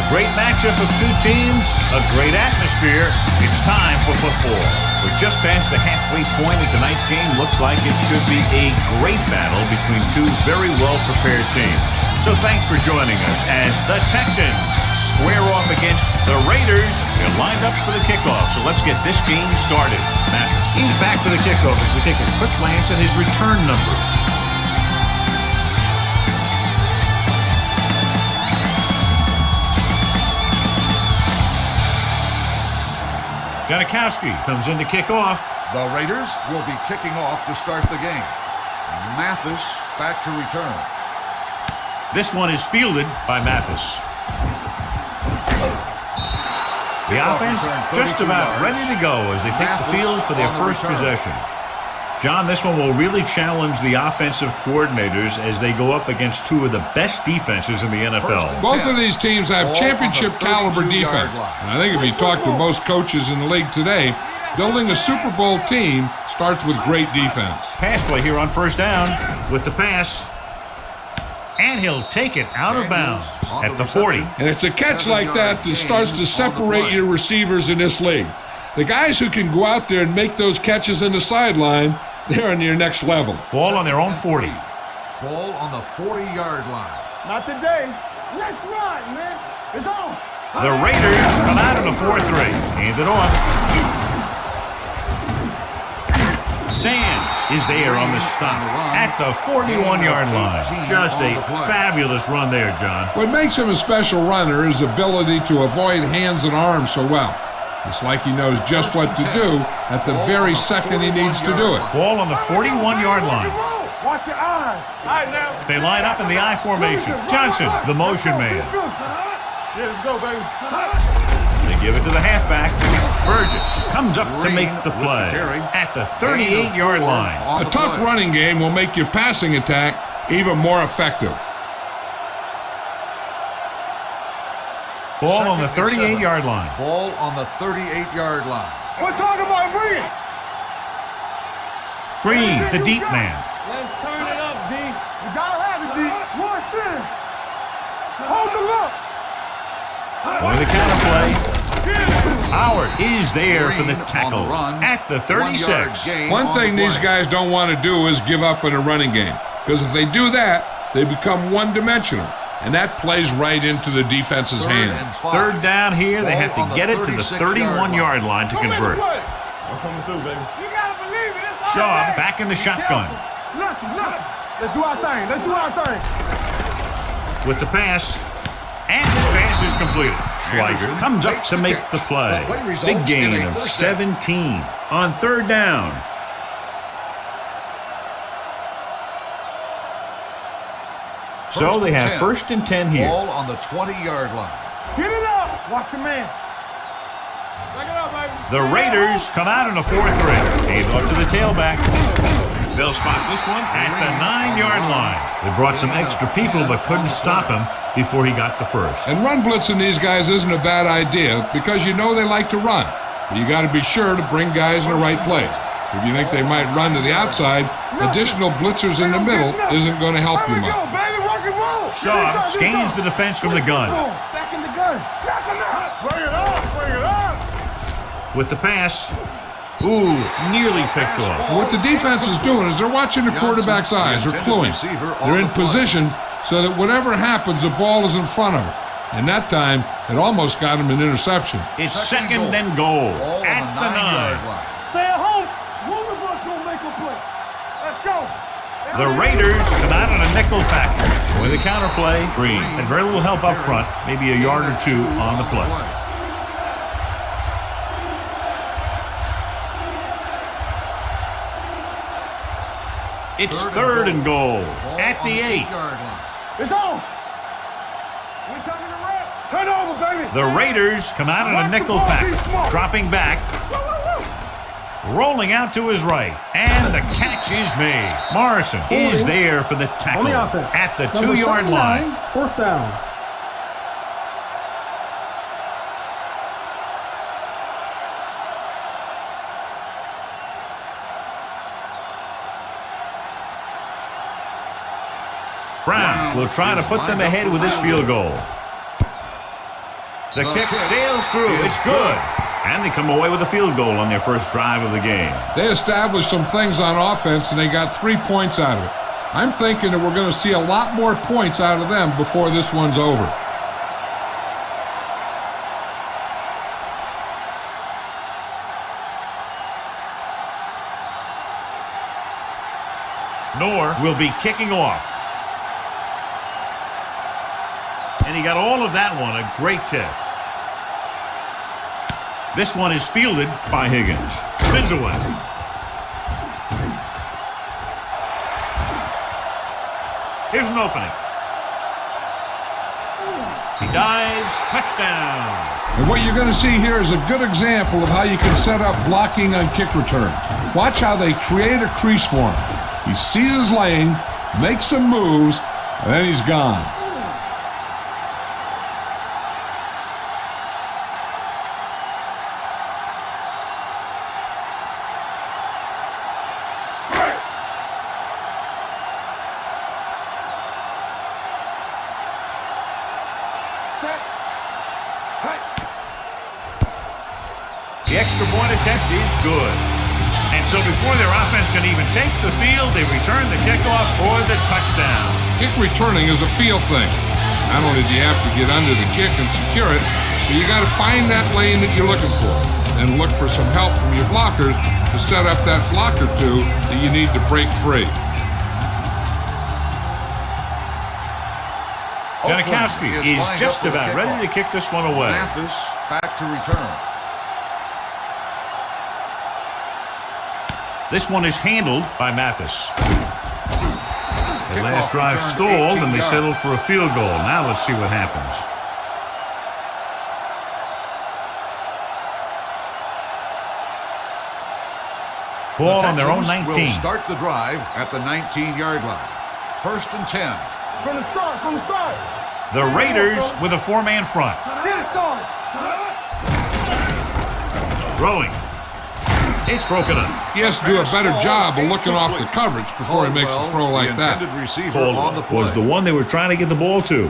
great matchup of two teams, a great atmosphere. It's time for football. We're just past the halfway point of tonight's game. Looks like it should be a great battle between two very well-prepared teams. So thanks for joining us as the Texans square off against the Raiders. They're lined up for the kickoff, so let's get this game started. Mathis, he's back for the kickoff as we take a quick glance at his return numbers. Janikowski comes in to kick off. The Raiders will be kicking off to start the game. Mathis back to return. This one is fielded by Mathis. The offense just about ready to go as they take the field for their first possession. John, this one will really challenge the offensive coordinators as they go up against two of the best defenses in the NFL. Both of these teams have championship caliber defense. And I think if you talk to most coaches in the league today, building a Super Bowl team starts with great defense. Pass play here on first down with the pass. And he'll take it out of bounds at the 40. And it's a catch like that that starts to separate your receivers in this league. The guys who can go out there and make those catches in the sideline, they're on your next level. Ball on their own 40. Ball on the 40-yard line. Not today. Let's run, man. It's on. The Raiders come out in a 4-3. Hand it off. Sands is there on the stop at the 41-yard line. Just a fabulous run there, John. What makes him a special runner is his ability to avoid hands and arms so well. It's like he knows just what to do at the very second he needs to do it. Ball on the 41-yard line. Watch your eyes. All right, now. They line up in the I formation. Johnson, the motion man. Yeah, let's go, baby. They give it to the halfback. Burgess comes up to make the play at the 38-yard line. A tough running game will make your passing attack even more effective. Ball on the 38-yard line. Ball on the 38-yard line. We're talking about Green. Green, the deep man. Let's turn it up, D. You gotta have it, D. One sin. Hold the look. Going to the counter play. Howard is there for the tackle at the 36. One thing these guys don't want to do is give up in a running game, because if they do that, they become one-dimensional. And that plays right into the defense's hand. Third down here, they have to get it to the 31-yard line to convert. I'm coming through, baby. You gotta believe it. Shaw back in the shotgun. Look. Let's do our thing. With the pass. And this pass is completed. Schleicher comes up to make the play. Big gain of 17 on third down. So they have 1st and 10 here. Ball on the 20-yard line. Get it up. Watch your man. Check it out, baby. The Raiders come out in a 4-3. Hand off to the tailback. They'll spot this one at the 9-yard line. They brought some extra people but couldn't stop him before he got the first. And run blitzing these guys isn't a bad idea because you know they like to run. But you got to be sure to bring guys in the right place. If you think they might run to the outside, additional blitzers in the middle isn't going to help you much. Shaw scans the defense from the gun. Back in the gun. Bring it up. With the pass. Ooh, nearly picked off. What the defense is doing is they're watching the quarterback's eyes. They're cluing. They're in position so that whatever happens, the ball is in front of him. And that time, it almost got him an interception. It's second and goal at the 9. Stay at home. One of us gonna make a play. Let's go. The Raiders come out on a nickel package. With the counter play, Green had very little help up front, maybe a yard or two on the play. It's 3rd and goal at the 8. It's on. We're coming around. Turn over, baby. The Raiders come out on a nickel package, dropping back, rolling out to his right, and the catch is made. Morrison is there for the tackle at the 2-yard line. 4th down. Brown will try to put them ahead with this field goal. The kick sails through. It's good. And they come away with a field goal on their first drive of the game. They established some things on offense, and they got 3 points out of it. I'm thinking that we're going to see a lot more points out of them before this one's over. Noor will be kicking off. And he got all of that one. A great kick. This one is fielded by Higgins. Spins away. Here's an opening. He dives. Touchdown. And what you're going to see here is a good example of how you can set up blocking on kick return. Watch how they create a crease for him. He sees his lane, makes some moves, and then he's gone. The extra point attempt is good. And so before their offense can even take the field, they return the kickoff for the touchdown. Kick returning is a feel thing. Not only do you have to get under the kick and secure it, but you got to find that lane that you're looking for and look for some help from your blockers to set up that block or two that you need to break free. Janikowski is just about ready to kick this one away. Mathis back to return. This one is handled by Mathis. The last drive stalled, and they settled for a field goal. Now let's see what happens. Ball on their own 19. Will start the drive at the 19-yard line. 1st and 10. From the start. The Raiders with a 4-man front. Get it, son. Throwing. It's broken up. He has to do a better job of looking off the coverage before he makes a throw like that. Caldwell was the one they were trying to get the ball to.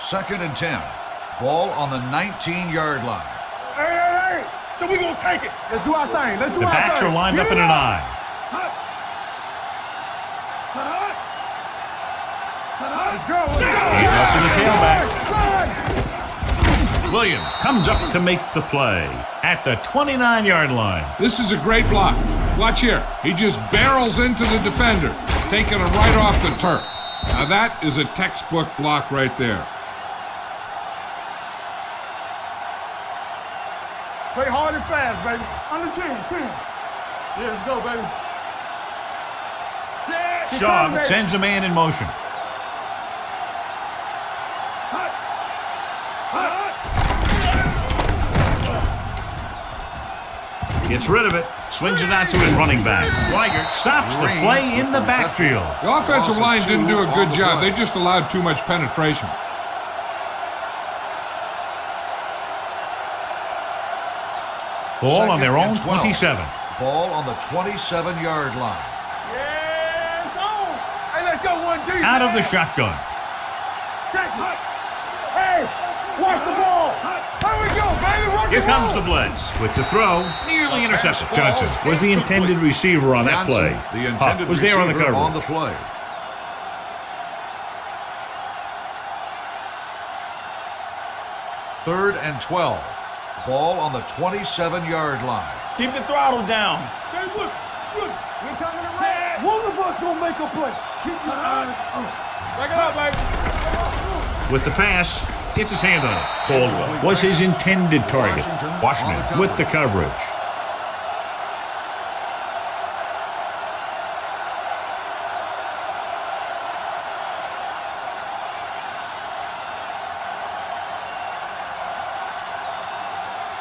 2nd and 10. Ball on the 19-yard line. Hey. So we're going to take it. Let's do our thing. The backs are lined up in an eye. Let's go. He's up to the tailback. Williams comes up to make the play at the 29-yard line. This is a great block. Watch here. He just barrels into the defender, taking him right off the turf. Now that is a textbook block right there. Play hard and fast, baby. Under 10. Yeah, let's go, baby. Shaw sends a man in motion. Gets rid of it, swings it out to his running back. Weigert stops the play in the backfield. The offensive line didn't do a good job. They just allowed too much penetration. Ball on their own 27. Ball on the 27-yard line. Yes, on. Hey, let's go 1 deep. Out of the shotgun. Check it. Hey, watch the ball. Here we go, baby. Here comes the blitz with the throw, nearly intercepted. Johnson was the intended receiver on that play. Huff was there on the coverage. On the play. Third and 12. Ball on the 27-yard line. Keep the throttle down. Hey, look. We're coming around. One of us gonna make a play. Keep your eyes up. Back it up, baby. With the pass, gets his hand on it. Caldwell was his intended target. Washington with the coverage.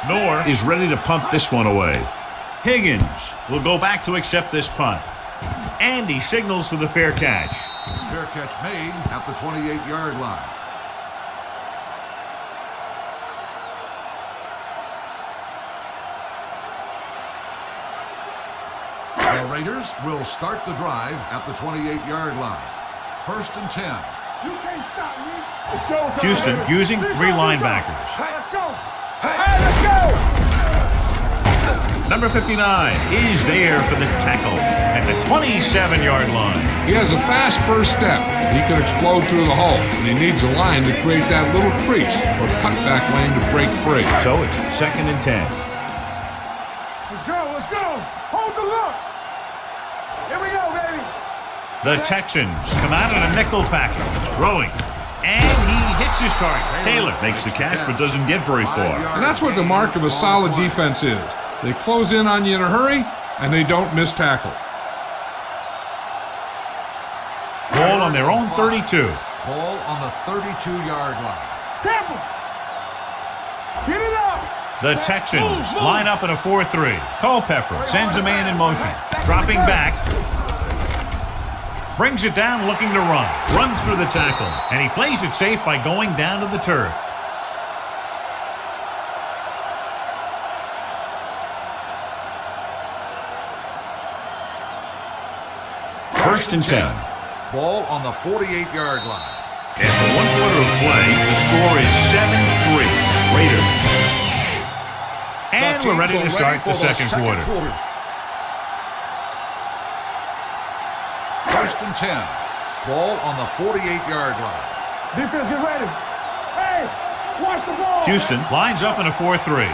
Noor is ready to punt this one away. Higgins will go back to accept this punt. And he signals for the fair catch. Fair catch made at the 28-yard line. The Raiders will start the drive at the 28-yard line. 1st and 10. You can't stop me. It's showtime. Houston using three linebackers. Let's go. Hey, let's go. Number 59 is there for the tackle at the 27-yard line. He has a fast first step. He can explode through the hole, and he needs a line to create that little crease or cutback lane to break free. So it's 2nd and 10. Let's go. Let's go. Hold the look. Here we go, baby. The Texans come out in a nickel package, throwing, and he hits his target. Taylor makes the catch but doesn't get very far. And that's what the mark of a solid defense is. They close in on you in a hurry, and they don't miss tackle. Ball on their own 32. Ball on the 32-yard line. Tampa. Get it up. The Texans line up in a 4-3. Culpepper sends a man in motion, dropping back. Brings it down looking to run. Runs through the tackle, and he plays it safe by going down to the turf. First and 10. Ball on the 48-yard line. After 1 quarter of play, the score is 7-3. Raiders. And we're ready to start the second quarter. First and 10. Ball on the 48-yard line. Defense, get ready. Hey, watch the ball. Houston lines up in a 4-3.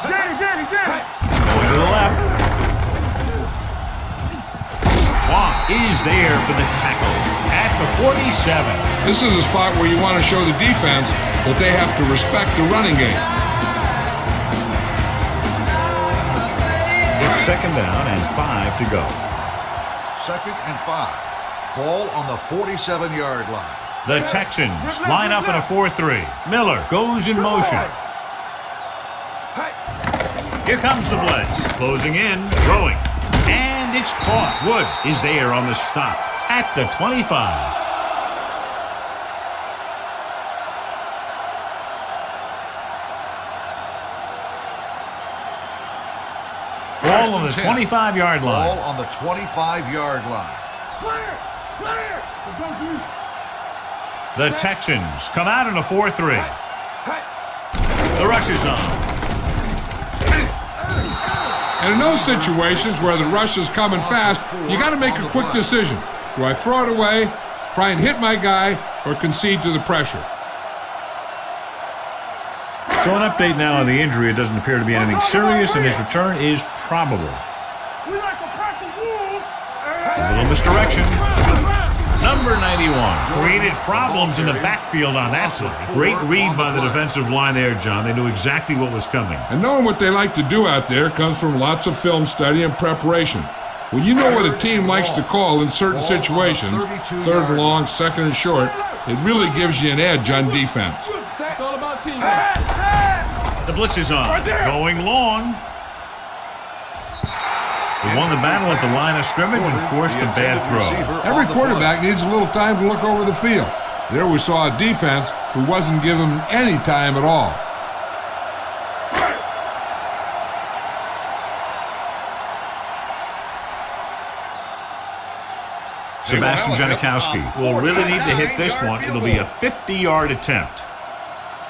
Get it. Going to the left. Wong is there for the tackle at the 47. This is a spot where you want to show the defense that they have to respect the running game. It's 2nd down and 5 to go. 2nd and 5. Ball on the 47-yard line. The Texans line up in a 4-3. Miller goes in motion. Here comes the blitz. Closing in, throwing. And it's caught. Woods is there on the stop at the 25. Ball on the 25-yard line. Ball on the 25-yard line. Clear. Let's go, dude. The Texans come out in a 4-3. The rush is on. And in those situations where the rush is coming fast, you got to make a quick decision. Do I throw it away, try and hit my guy, or concede to the pressure? So an update now on the injury. It doesn't appear to be anything serious, and his return is probable. We like to pack the wolves. A little misdirection. Number 91 created problems in the backfield on that play. Great read by the defensive line there, John. They knew exactly what was coming. And knowing what they like to do out there comes from lots of film study and preparation. When you know what a team likes to call in certain situations, 3rd and long, 2nd and short, it really gives you an edge on defense. It's all about team. The blitz is on. Going long. He won the battle at the line of scrimmage and forced a bad throw. Every quarterback needs a little time to look over the field. There we saw a defense who wasn't given any time at all. Sebastian Janikowski will really need to hit this one. It'll be a 50-yard attempt.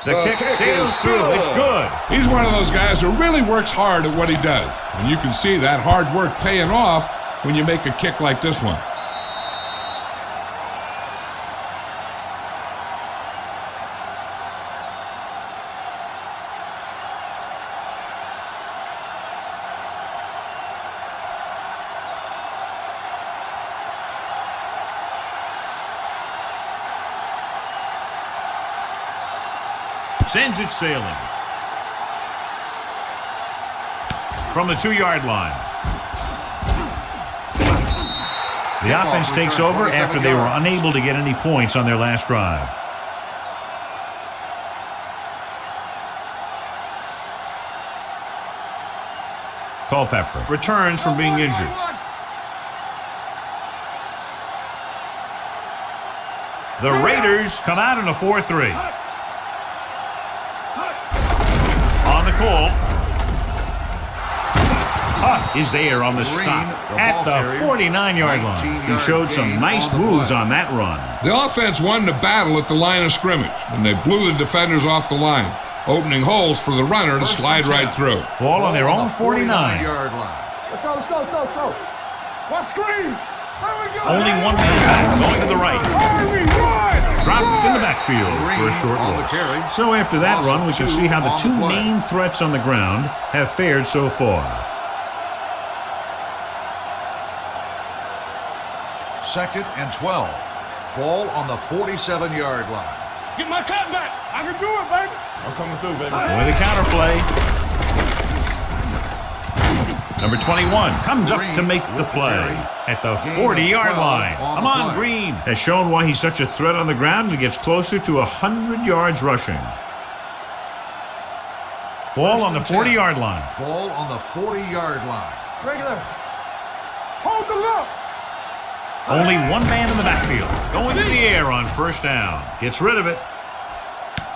The kick sails through. It's good. He's one of those guys who really works hard at what he does. And you can see that hard work paying off when you make a kick like this one. Sends it sailing. From the 2-yard line. The offense takes over after they were unable to get any points on their last drive. Culpepper returns from being injured. The Raiders come out in a 4-3. On the call. Huff is there on the stop at the 49-yard line. He showed some nice moves on that run. The offense won the battle at the line of scrimmage, and they blew the defenders off the line, opening holes for the runner to slide right through. Ball on their own 49-yard line. Let's go. What screen? Only one man back, going to the right. Dropped in the backfield for a short loss. So after that run, we can see how the two main threats on the ground have fared so far. Second and 12. Ball on the 47-yard line. Get my cut back. I can do it, baby. I'm coming through, baby. With the counterplay. Number 21 comes up to make the play at the 40-yard line. Amon Green has shown why he's such a threat on the ground and gets closer to 100 yards rushing. Ball on the 40-yard line. Ball on the 40-yard line. Regular. Hold the look. Only one man in the backfield. Going to the air on first down. Gets rid of it.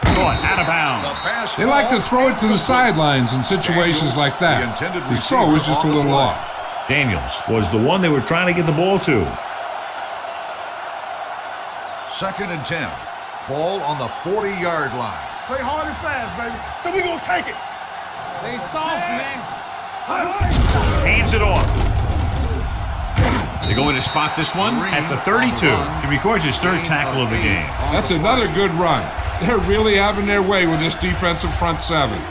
Caught out of bounds. They like to throw it to the sidelines in situations like that. His throw was just a little off. Daniels was the one they were trying to get the ball to. Second and 10. Ball on the 40-yard line. Play hard and fast, baby. So we gonna take it. They soft, man. Hands it off. They're going to spot this one at the 32. It records his third tackle of the game. That's another good run. They're really having their way with this defensive front seven.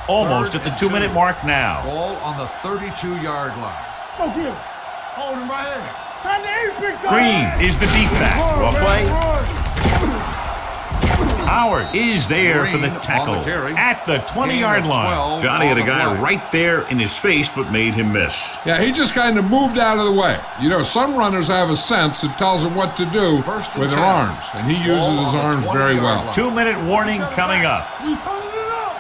Almost at the 2-minute mark now. Ball on the 32-yard line. Go get him. Hold him right here. Time to aim, big dog. Green is the deep back. Well play. Howard is there for the tackle at the 20-yard line. Johnny had a guy right there in his face, but made him miss. Yeah, he just kind of moved out of the way. You know, some runners have a sense that tells them what to do with their arms, and he uses his arms very well. 2-minute warning coming up. We turning it up.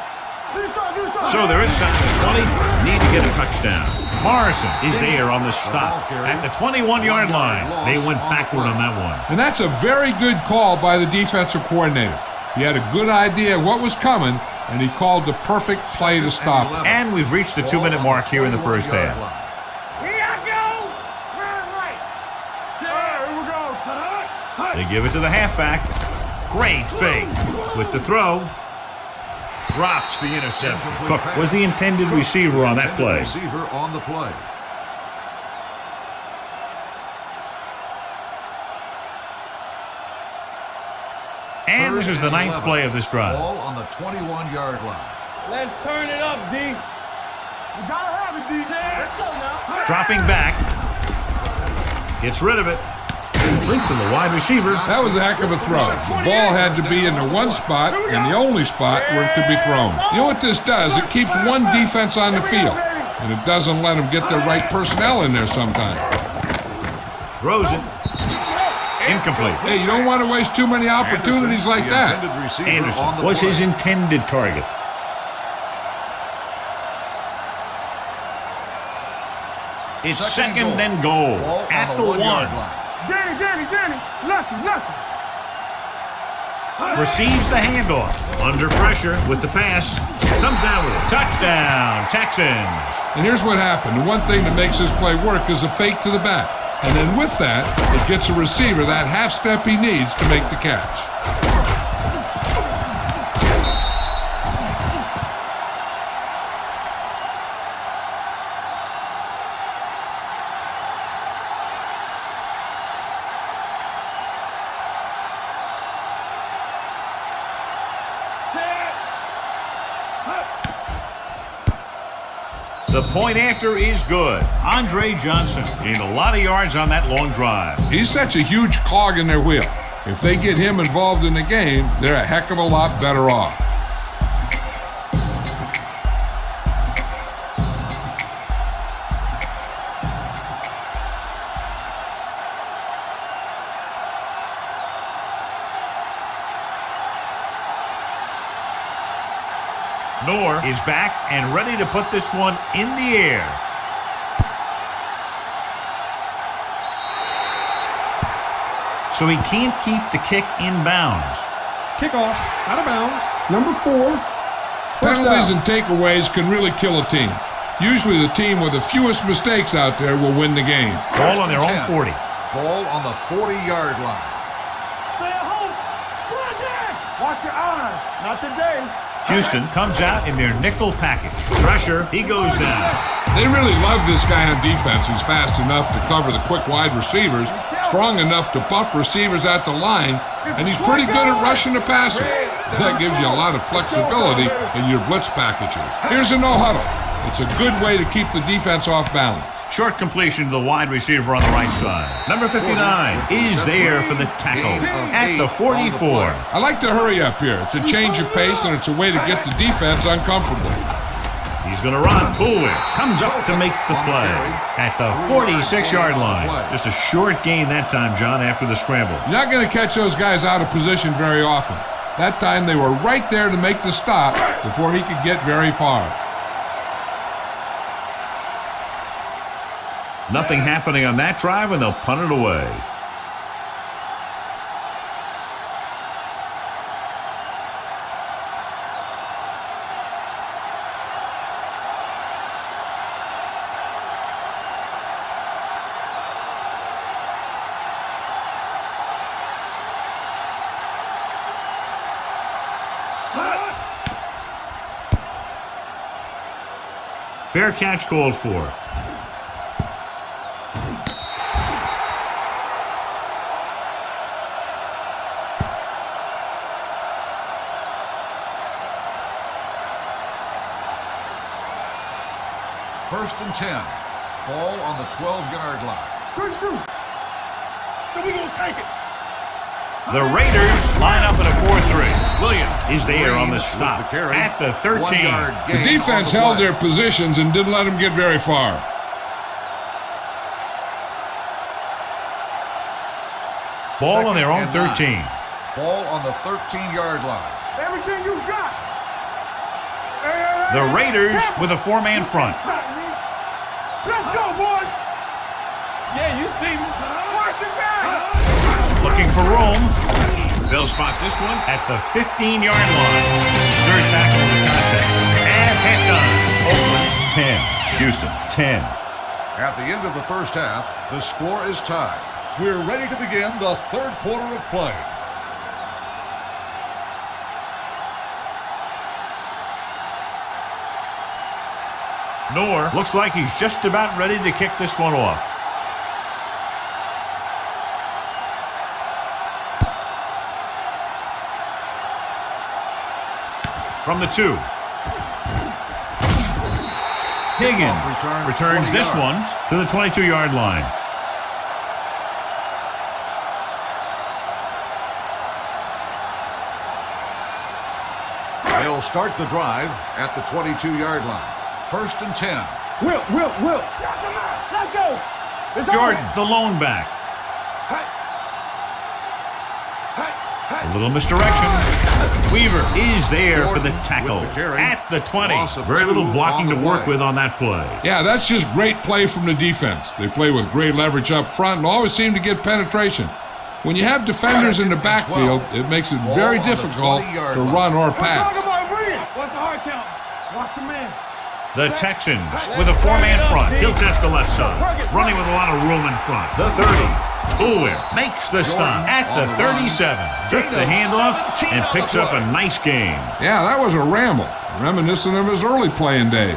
So they're inside the 20, need to get a touchdown. Morrison is there on the stop at the 21-yard line. They went backward on that one. And that's a very good call by the defensive coordinator. He had a good idea of what was coming, and he called the perfect play to stop it. And we've reached the 2-minute mark here in the first half. Here I go. Right. Here we go. They give it to the halfback. Great fake with the throw. Drops the interception. Cook was the intended receiver on that play. Receiver on the play. And this is the 9th play of this drive. Ball on the 21-yard line. Let's turn it up, D. You gotta have it, D. Let's go now. Dropping back. Gets rid of it. Complete to the wide receiver. That was a heck of a throw. The ball had to be in the one spot and the only spot where it could be thrown. You know what this does? It keeps one defense on the field, and it doesn't let them get the right personnel in there sometimes. Throws it. Incomplete. Hey, you don't want to waste too many opportunities like that. Anderson was his intended target. It's second and goal at the 1. Danny, lucky. Receives the handoff. Under pressure with the pass. Comes down with it. Touchdown, Texans. And here's what happened. The one thing that makes this play work is a fake to the back. And then with that, it gets a receiver that half step he needs to make the catch. The point after is good. Andre Johnson gained a lot of yards on that long drive. He's such a huge cog in their wheel. If they get him involved in the game, they're a heck of a lot better off. Noor is back and ready to put this one in the air. So he can't keep the kick in bounds. Kickoff, out of bounds, number 4, Penalties and takeaways can really kill a team. Usually the team with the fewest mistakes out there will win the game. Ball on their own 40. Ball on the 40-yard line. Stay at home. Watch your eyes. Not today. Houston comes out in their nickel package. Pressure, he goes down. They really love this guy on defense. He's fast enough to cover the quick wide receivers, strong enough to bump receivers at the line, and he's pretty good at rushing the passer. That gives you a lot of flexibility in your blitz packages. Here's a no-huddle. It's a good way to keep the defense off balance. Short completion to the wide receiver on the right side. Number 59 is there for the tackle at the 44. I like to hurry up here. It's a change of pace, and it's a way to get the defense uncomfortable. He's going to run. Bullwick comes up to make the play at the 46-yard line. Just a short gain that time, John, after the scramble. You're not going to catch those guys out of position very often. That time they were right there to make the stop before he could get very far. Nothing happening on that drive, and they'll punt it away. Fair catch called for. First and 10. Ball on the 12-yard line. Good shoot. So we gonna take it. The Raiders line up in a 4-3. Williams is there on the stop at the 13. The defense held their positions and didn't let them get very far. Ball on their own 13. Ball on the 13-yard line. Everything you got. The Raiders with a four-man front. Let's go, boys. Yeah, you see me. Watch it back. Looking for room. They'll spot this one at the 15-yard line. It's his third tackle of the contest. And half done. Oakland 10. Houston 10. At the end of the first half, the score is tied. We're ready to begin the third quarter of play. Noor looks like he's just about ready to kick this one off. From the 2. Higgins returns this one to the 22-yard line. They'll start the drive at the 22-yard line. First and 10. Will. Let's go. It's Jordan, the lone back. A little misdirection. Weaver is there for the tackle at the 20. Very little blocking to work with on that play. Yeah, that's just great play from the defense. They play with great leverage up front and always seem to get penetration. When you have defenders in the backfield, it makes it very difficult to run or pass. What's the hard count? Watch a man. The Texans with a four-man front. He'll test the left side. Running with a lot of room in front. The 30. Bullwick makes the stop at the 37. Took the handoff and picks up a nice gain. Yeah, that was a ramble, reminiscent of his early playing days.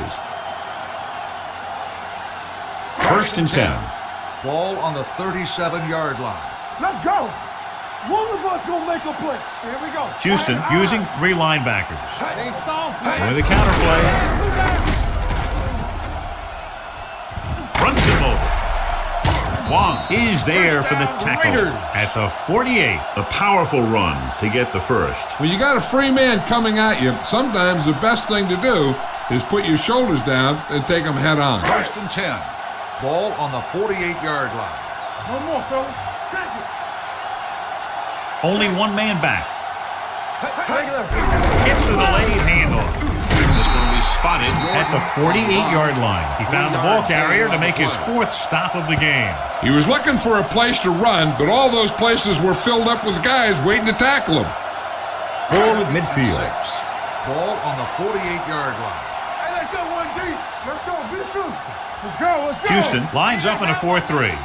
First and 10. Ball on the 37-yard line. Let's go. One of us gonna make a play. Here we go. Houston using 3 linebackers. With a counterplay. Runs him over. Wong is there for the tackle at the 48. A powerful run to get the first. When you got a free man coming at you, sometimes the best thing to do is put your shoulders down and take them head on. First and 10. Ball on the 48-yard line. No more, fellas. Check it. Only one man back. Gets the delayed handoff. This one will be spotted at the 48-yard line. He found the ball carrier to make his 4th stop of the game. He was looking for a place to run, but all those places were filled up with guys waiting to tackle him. Ball at midfield. Ball on the 48-yard line. Hey, let's go, 1D. Let's go. Be physical. Let's go. Let's go. Houston lines up in a 4-3.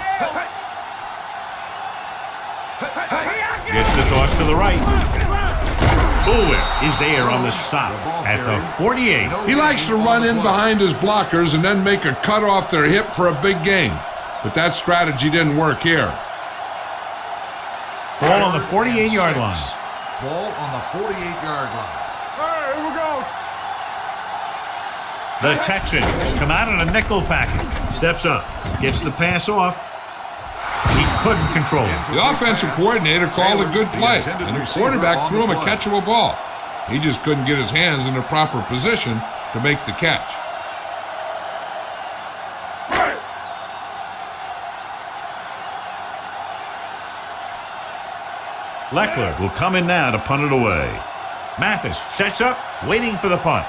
Gets the toss to the right. Bullwhip is there on the stop at the 48. He likes to run in behind his blockers and then make a cut off their hip for a big gain. But that strategy didn't work here. Ball on the 48-yard line. Ball on the 48-yard line. Hey, here we go. The Texans come out in a nickel package. Steps up. Gets the pass off. He couldn't control it. The offensive coordinator called a good play, and the quarterback threw him a catchable ball. He just couldn't get his hands in the proper position to make the catch. Leckler will come in now to punt it away. Mathis sets up, waiting for the punt.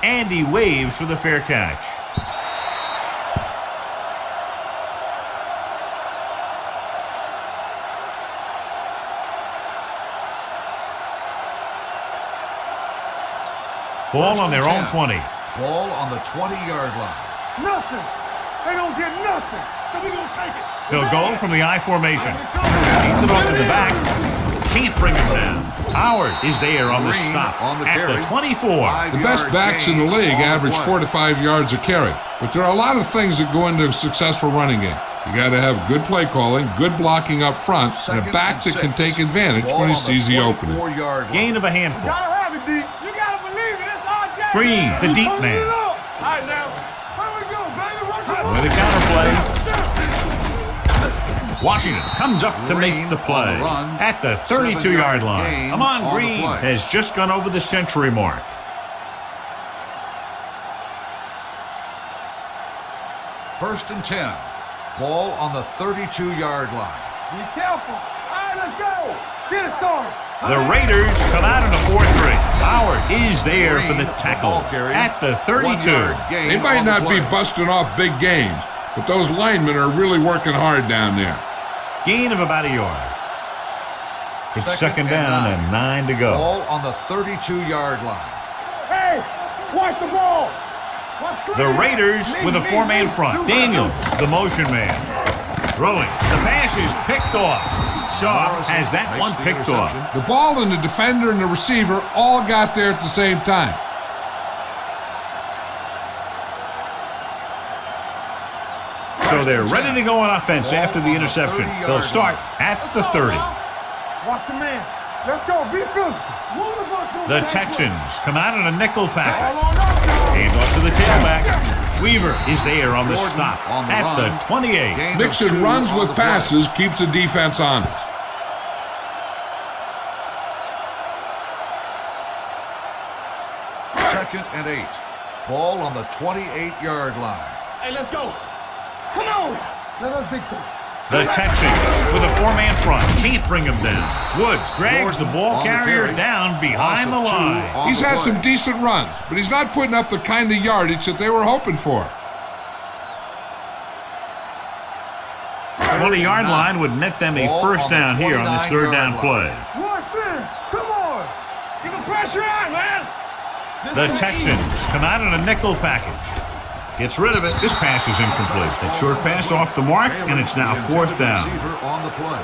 And he waves for the fair catch. Ball on their own 20. Ball on the 20-yard line. Nothing. They don't get nothing. So we're going to take it. They'll go from the I formation. Keep it off in the back. Can't bring him down. Howard is there on the stop at the 24. The best backs in the league average 4 to 5 yards a carry. But there are a lot of things that go into a successful running game. You got to have good play calling, good blocking up front, and a back that can take advantage when he sees the opening. Gain of a handful. Gotta have it, D. You gotta believe it. It's our game. Green, the deep man. All right, now. Here we go, baby. With a counterplay. Washington comes up to make the play at the 32-yard line. Amon Green has just gone over the century mark. First and 10. Ball on the 32-yard line. Be careful. All right, let's go. Get it, Sarge. The Raiders come out in a 4-3. Howard is there for the tackle at the 32. They might not be busting off big games, but those linemen are really working hard down there. Gain of about a yard. It's second down and 9 to go. Ball on the 32-yard line. Hey, watch the ball. The Raiders with a 4-man front. Daniels, the motion man. Throwing. The pass is picked off. Shaw has that one picked off. The ball and the defender and the receiver all got there at the same time. So they're ready to go on offense after the interception. They'll start at the 30. Watch a man. Let's go. Be physical. The Texans come out in a nickel package. Hand off to the tailback. Weaver is there on the stop at the 28. Mixing runs with passes keeps the defense honest. Second and 8. Ball on the 28-yard line. Hey, let's go. Come on. Let us dictate. The Texans with a 4-man front. Can't bring him down. Woods drags the ball carrier down behind the line. He's had some decent runs, but he's not putting up the kind of yardage that they were hoping for. 20-yard line would net them a first down here on this third down play. Rush in. Come on. Get the pressure on, man. The Texans come out in a nickel package. Gets rid of it. This pass is incomplete. That short pass off the mark, and it's now fourth down. On the play.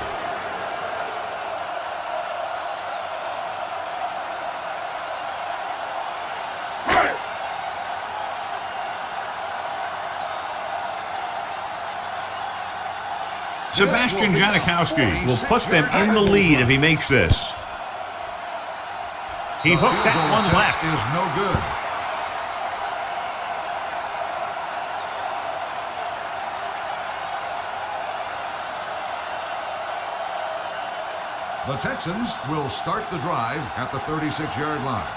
Sebastian Janikowski will put them in the lead if he makes this. He hooked that one left. Is no good. The Texans will start the drive at the 36-yard line.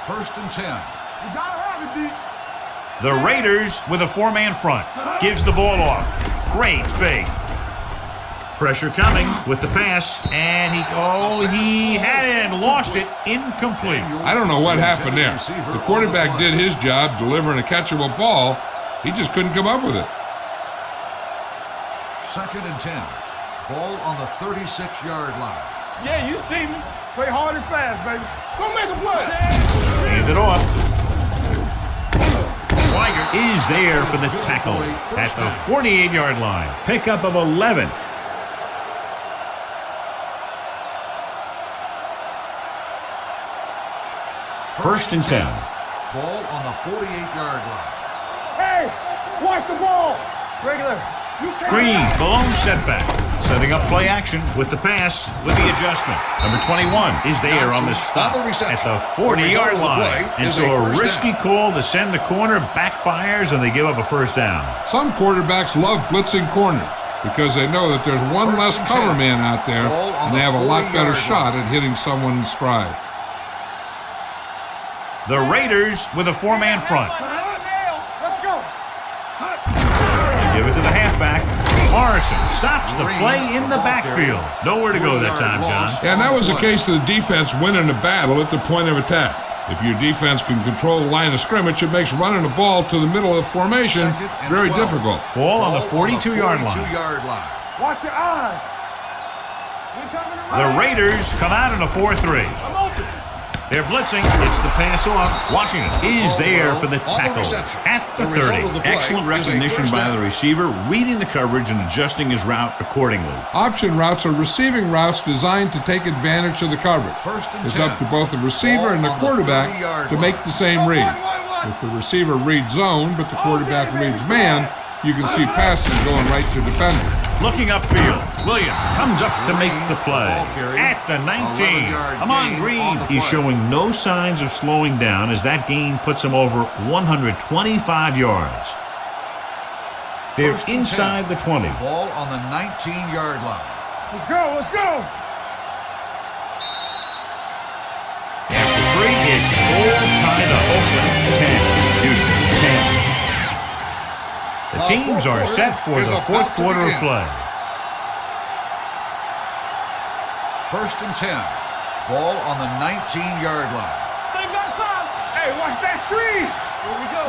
First and 10. You gotta have it, D. The Raiders with a 4-man front. Gives the ball off. Great fake. Pressure coming with the pass, and he had it and lost it. Incomplete. I don't know what happened there. The quarterback did his job delivering a catchable ball. He just couldn't come up with it. Second and 10. Ball on the 36-yard line. Yeah, you see me. Play hard and fast, baby. Go make a play. Hand it off. Weiger is there for the tackle at the 48-yard line. Pickup of 11. First and 10. Ball on the 48-yard line. Hey, watch the ball. Regular. Green, blown setback. Setting up play action with the pass with the adjustment. Number 21 is there on the stop at the 40-yard line. And so a risky call to send the corner backfires and they give up a first down. Some quarterbacks love blitzing corners because they know that there's one less cover man out there and they have a lot better shot at hitting someone in stride. The Raiders with a four-man front. Let's go. They give it to the halfback. Morrison stops the play in the backfield. Nowhere to go that time, John. And that was the case of the defense winning the battle at the point of attack. If your defense can control the line of scrimmage, it makes running the ball to the middle of the formation very difficult. Ball on the 42-yard line. Watch your eyes. The Raiders come out in a 4-3. They're blitzing. It's the pass off. Washington is there for the tackle at the 30. Excellent recognition by the receiver, reading the coverage and adjusting his route accordingly. Option routes are receiving routes designed to take advantage of the coverage. It's up to both the receiver and the quarterback to make the same read. If the receiver reads zone, but the quarterback reads man, you can see passes going right to defender. Looking upfield, Williams comes up to make the play at the 19. Amon Green, he's showing no signs of slowing down as that gain puts him over 125 yards. They're inside the 20. Ball on the 19-yard line. Let's go, let's go. After 3, it's full time to Oakland 10. Houston 10. The teams are set for the fourth quarter of play. First and 10. Ball on the 19-yard line. Hey, watch that screen.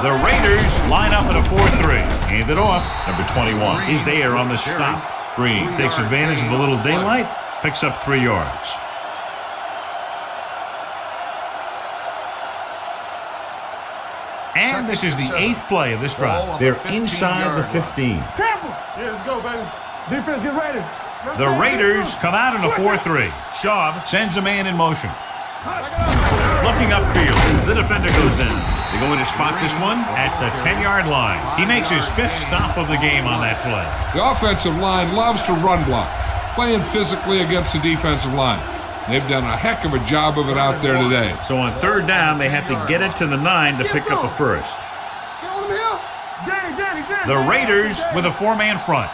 The Raiders line up in a 4-3. Hand it off. Number 21 is there on the stop. Green takes advantage of a little daylight, picks up 3 yards. And this is the 8th play of this drive. They're inside the 15. Tampa. Yeah, let's go, baby. Defense, get ready. The Raiders come out in a 4-3. Schaub sends a man in motion. Looking upfield, the defender goes down. They're going to spot this one at the 10-yard line. He makes his 5th stop of the game on that play. The offensive line loves to run block, playing physically against the defensive line. They've done a heck of a job of it out there today. So on 3rd down, they have to get it to the 9 to pick up a first. The Raiders with a 4-man front.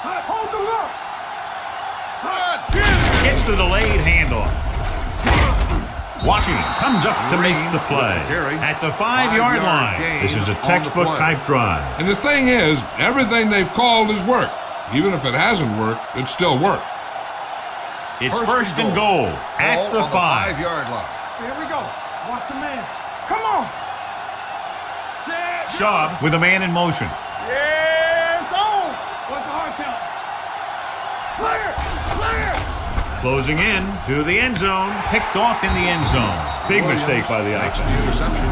Gets the delayed handoff. Washington comes up to make the play at the 5-yard line. This is a textbook type drive. And the thing is, everything they've called has worked. Even if it hasn't worked, it still worked. It's first and goal at the 5-yard line. Here we go. Watch a man. Come on. Schaub with a man in motion. Yeah, it's on. What's the hard count? Clear. Closing in to the end zone. Picked off in the end zone. Big mistake by the offense. Interception.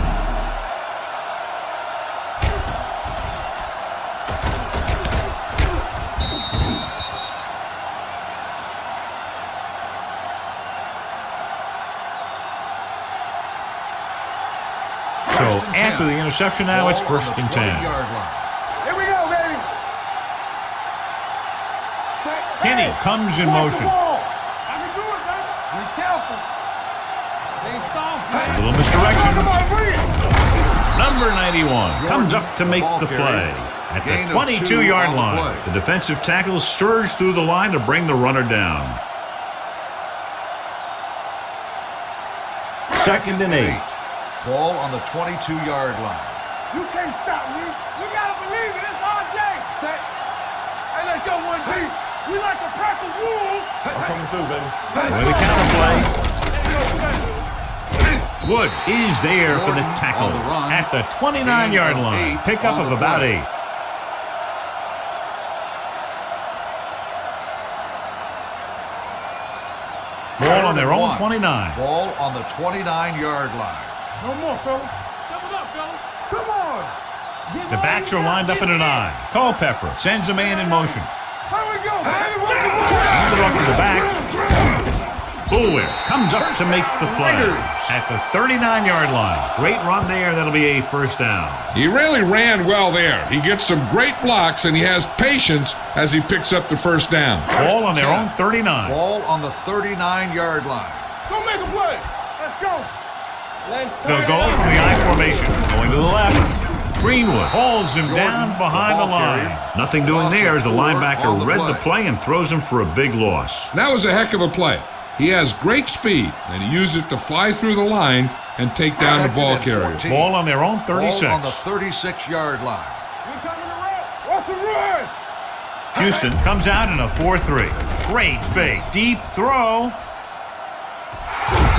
So after the interception now, it's first and 10. Here we go, baby. Kenny comes in motion. I can do it, baby. Be careful. They soft. A little misdirection. Come on, bring it. Number 91 comes up to make the play at the 22-yard line. The defensive tackle surges through the line to bring the runner down. 2nd and 8. Ball on the 22-yard line. You can't stop me. You gotta believe it. It's RJ. Set. Hey, let's go, 1G. We like a pack of wolves. I'm coming through, baby. With the counterplay. Woods is there for the tackle at the 29-yard line. Pickup of about 8. on their own 29. Ball on the 29-yard line. No more, fellas. Step it up, fellas. Come on. The backs are lined up in an I. Culpepper sends a man in motion. Here we go, baby. Hand it off to the back. Bullware comes up to make the play at the 39-yard line. Great run there. That'll be a first down. He really ran well there. He gets some great blocks, and he has patience as he picks up the first down. Ball on their own 39. Ball on the 39-yard line. Go make a play. Let's go. They'll go from the I formation. Going to the left. Greenwood holds him down behind the line. Nothing doing there as the linebacker read the play and throws him for a big loss. That was a heck of a play. He has great speed, and he used it to fly through the line and take down the ball carrier. Ball on their own 36. Ball on the 36-yard line. We're coming around. What's the run? Houston comes out in a 4-3. Great fake. Deep throw.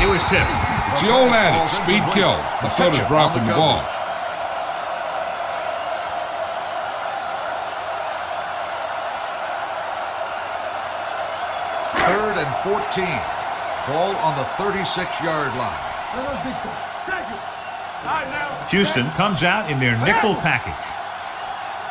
It was tipped. It's the old adage, speed kills, instead of dropping the ball. Third and 14. Ball on the 36-yard line. Check it. All right, now. Houston comes out in their nickel package.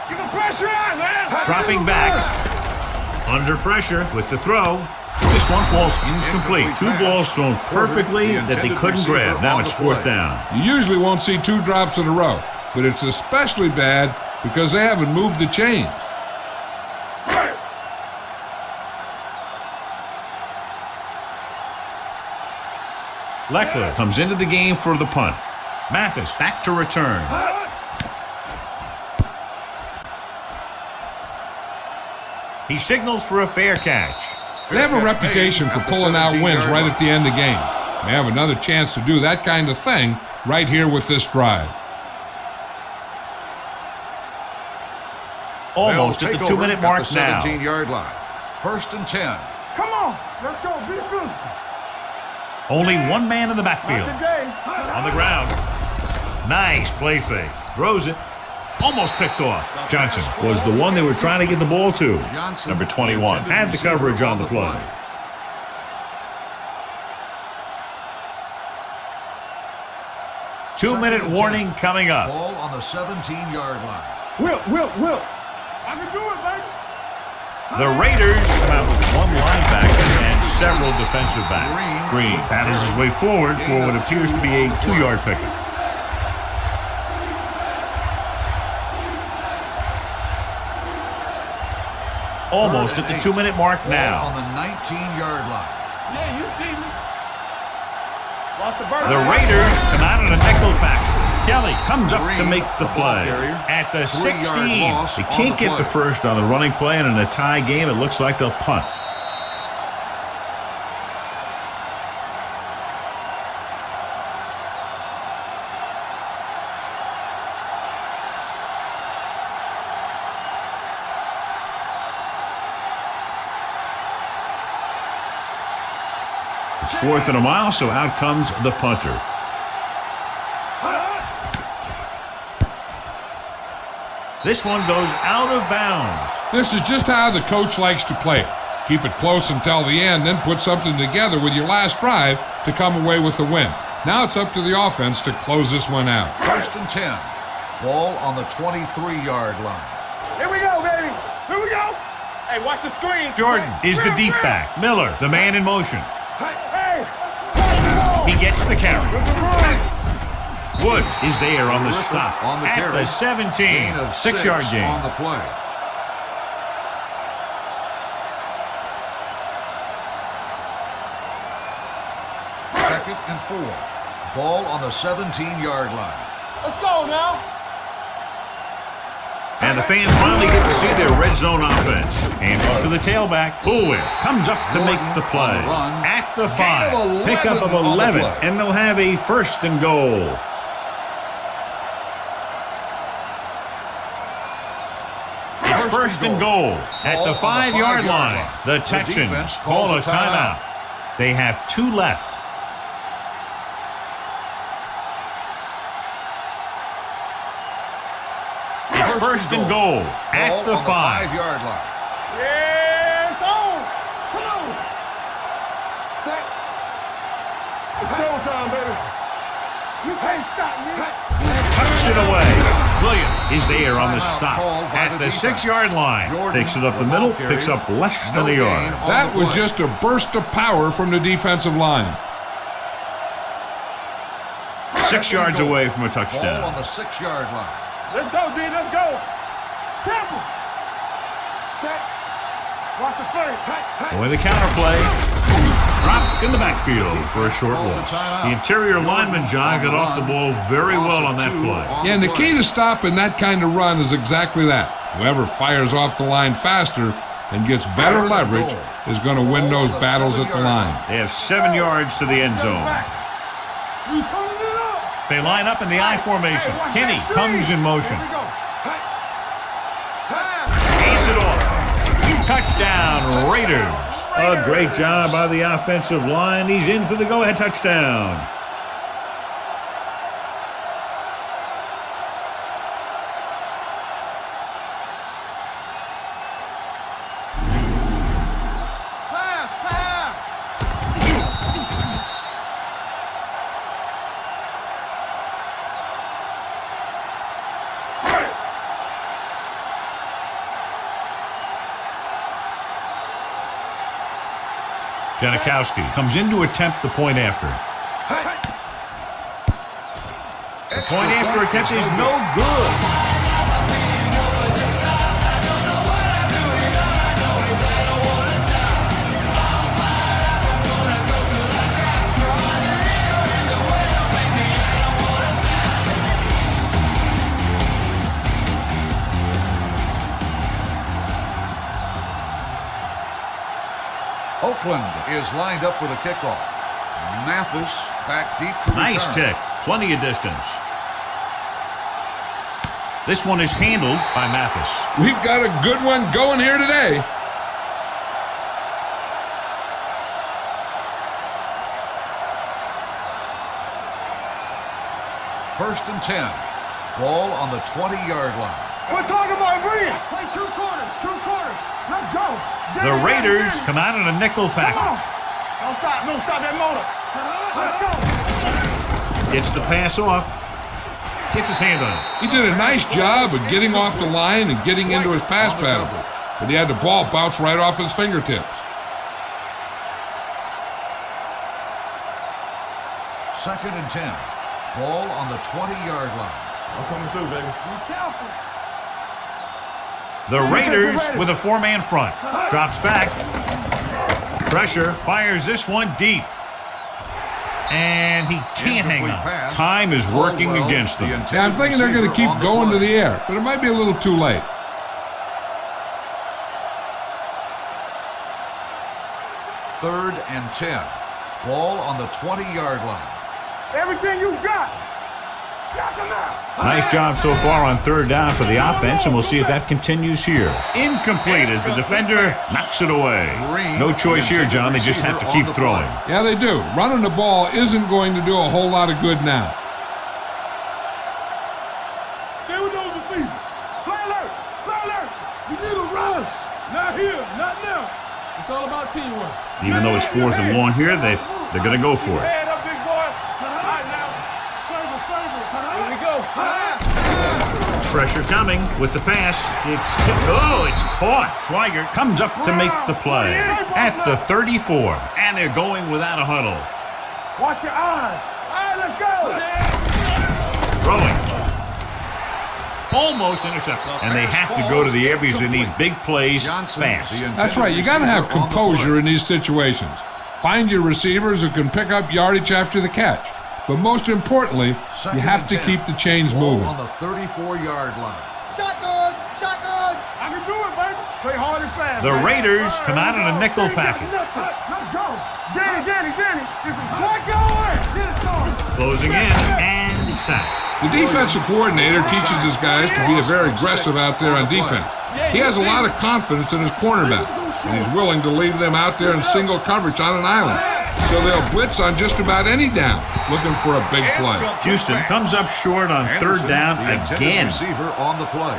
Get the pressure on, man. Dropping back. Under pressure with the throw. This one falls incomplete. Two balls thrown perfectly that they couldn't grab. Now it's fourth down. You usually won't see two drops in a row, but it's especially bad because they haven't moved the chains. Leckler comes into the game for the punt. Mathis back to return. He signals for a fair catch. They have a reputation for pulling out wins right at the end of games. They have another chance to do that kind of thing right here with this drive. Almost at the 2-minute mark now. 17-yard line. First and 10. Come on. Let's go. Be physical. Only one man in the backfield. Not today. On the ground. Nice play fake. Throws it. Almost picked off. Johnson was the one they were trying to get the ball to. Number 21 had the coverage on the play. Two-minute warning coming up. Ball on the 17-yard line. Will. I can do it, baby. The Raiders have one linebacker and several defensive backs. Green paddles his way forward for what appears to be a 2-yard pickup. Almost at the 2-minute mark now. On the 19-yard line. Yeah, you see me. The Raiders come out in a nickel package. Kelly comes up to make the play. At the 16, they can't get the first on the running play, and in a tie game, it looks like they'll punt. It's 4th and a mile, so out comes the punter. This one goes out of bounds. This is just how the coach likes to play it. Keep it close until the end, then put something together with your last drive to come away with the win. Now it's up to the offense to close this one out. First and 10. Ball on the 23-yard line. Here we go, baby. Here we go. Hey, watch the screen. Jordan is the deep back. Miller, the man in motion. Hey. He gets the carry. Woods is there on the stop. On the at carry. the 17. 6-yard gain. On the play. Second and 4. Ball on the 17-yard line. Let's go now. And the fans finally get to see their red zone offense. Hands off to the tailback. Bullware comes up to make the play. At the 5. Pickup of 11. And they'll have a first and goal. It's first and goal at the 5-yard line. The Texans call a timeout. They have 2 left. It's first and goal at the 5-yard line. Yeah, it's on. Come on. Set. can't stop me. Tucks it away. Williams is there on the stop at the 6-yard line. Takes it up the middle, picks up less than a yard. That was just a burst of power from the defensive line. 6 yards away from a Ball touchdown. on the 6-yard line. Let's go, D. Let's go. Temple. Set. Watch the play. Away the counter play. Dropped in the backfield for a short loss. The interior lineman, John, got off the ball very well on that play. Yeah, and the key to stopping that kind of run is exactly that. Whoever fires off the line faster and gets better leverage is going to win those battles at the line. They have 7 yards to the end zone. You turning it up. They line up in the I formation. Kenny comes in motion. Hands it off. Touchdown, Raiders. A great job by the offensive line. He's in for the go-ahead touchdown. Janikowski comes in to attempt the point after. The point after attempt is no good. Oakland is lined up for the kickoff. Mathis back deep to Nice return. kick. Plenty of distance. This one is handled by Mathis. We've got a good one going here today. First and 10. Ball on the 20-yard line. We're talking about bring it. Play 2 quarters. 2 quarters. Let's go. The Raiders come out in a nickel Come on. package. Don't stop that motor. Let's go. Gets the pass off. Gets his hand on it. He did a nice job of getting off the line and getting into his pass pattern, but he had the ball bounce right off his fingertips. Second and 10. Ball on the 20-yard line. I'm coming through, baby. Be careful. The Raiders with a 4-man front. Drops back. Pressure. Fires this one deep. And he can't hang on. Time is working against them. Yeah, I'm thinking they're going to keep going to the air, but it might be a little too late. Third and 10. Ball on the 20-yard line. Everything you got. Got them out. Nice job so far on third down for the offense, and we'll see if that continues here. Incomplete as the defender knocks it away. No choice here, John. They just have to keep throwing. Yeah, they do. Running the ball isn't going to do a whole lot of good now. Stay with those receivers. Play alert. Play alert. We need a rush. Not here. Not now. It's all about teamwork. Even though it's 4th and long here, they're going to go for it. Head up, big boy. All right, now. Serve. Here we go. Pressure coming with the pass. It's caught. Schweigert comes up to make the play at the 34. And they're going without a huddle. Watch your eyes. All right, let's go. Throwing. Almost intercepted. And they have to go to the air because they need big plays fast. That's right. You got to have composure in these situations. Find your receivers who can pick up yardage after the catch. But most importantly, you have to keep the chains moving. On the 34-yard line. Shotgun. I can do it, baby. Play hard and fast. The Raiders come out in a nickel package. Let's go. Danny. Get some slack going. Get it started. Closing in and sack. The defensive coordinator teaches his guys to be very aggressive out there on defense. He has a lot of confidence in his cornerback, and he's willing to leave them out there in single coverage on an island. So they'll blitz on just about any down, looking for a big play. Houston comes up short on third down again. Receiver on the play.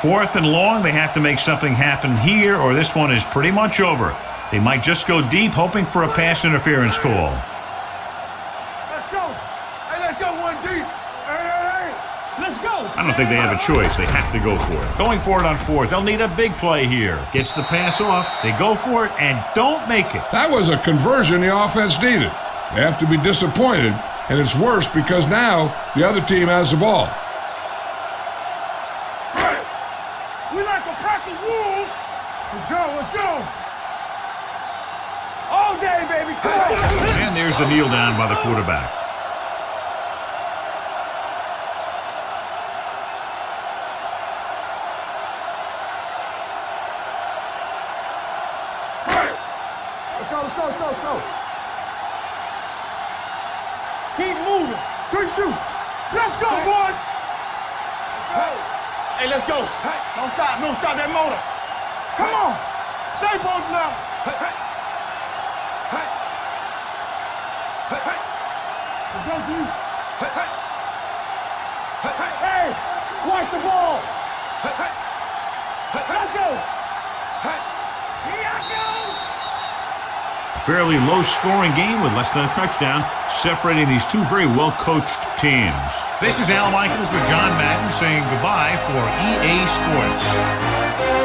4th and long, they have to make something happen here, or this one is pretty much over. They might just go deep, hoping for a pass interference call. Let's go. Hey, let's go, 1D. I don't think they have a choice. They have to go for it. Going for it on fourth. They'll need a big play here. Gets the pass off. They go for it and don't make it. That was a conversion the offense needed. They have to be disappointed, and it's worse because now the other team has the ball. We like a pack of wolves. Let's go, let's go. All day, baby. Come on. And there's the kneel down by the quarterback. Let's go. Keep moving. Good shoot. Let's go, boys. Hey, let's go. Don't stop that motor. Come on. Stay posted now. Let's go, dude. Hey, watch the ball. Let's go. Here I go. A fairly low-scoring game with less than a touchdown, separating these two very well-coached teams. This is Al Michaels with John Madden saying goodbye for EA Sports.